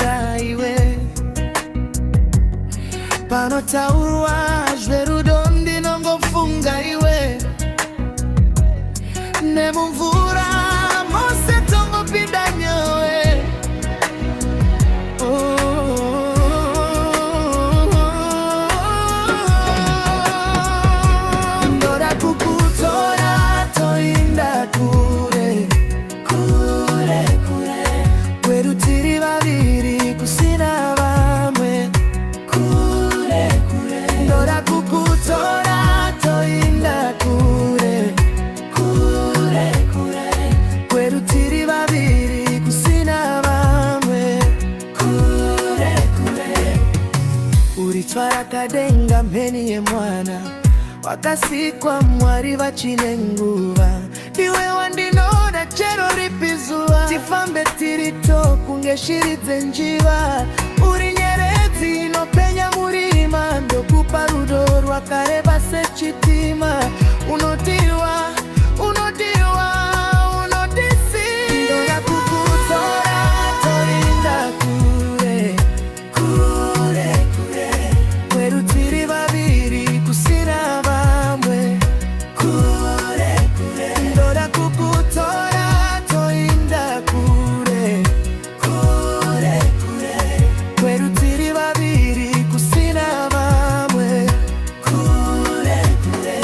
iwe pano taurwa zverudondi nongofunga iwe nemumvura mose tongopinda nyowe ndoda kukutora toinda kure kure kure kwedu tiri vaviri kusina vamwe kure kure ndoda kukutora toinda kure kure kure kwedu tiri vaviri kusina vamwe kure kure uritwara kadenga mheni yemwana wakasikwa mwari vachine nguva iwe wandinoda chero ripizuva tifambe tirito kunge shiri dzenjiva uri nyeredzi inopenya murima ndokupa rudo rwakareba sechitima unodiwa unodiwa unodisi ndoda kukutora toinda kure kure kure kwedu tiri vaviri kusina vamwe kure kure ndoda kukutora toinda kure kure kure kwedu tiri vaviri kusina vamwe kure kure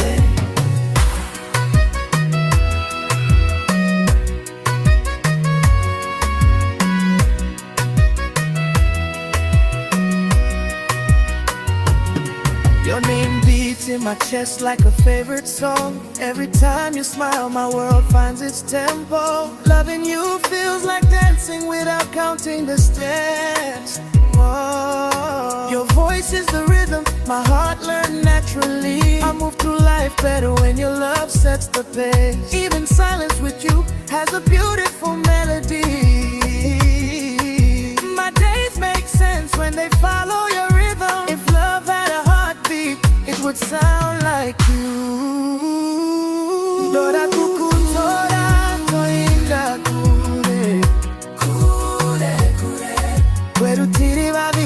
Your name beats in my chest like a favorite song. Every time you smile, my world finds its tempo. Loving you feels like dancing without counting the steps. Whoa. Your voice is the rhythm my heart learned naturally. I move through life better when your love sets the pace. Even silence with you has a beautiful melody. My days make sense when they follow your rhythm. If love had a heartbeat, it would sound like you. Ndoda kukutora toinda kure kure kure kwedu tiri vaviri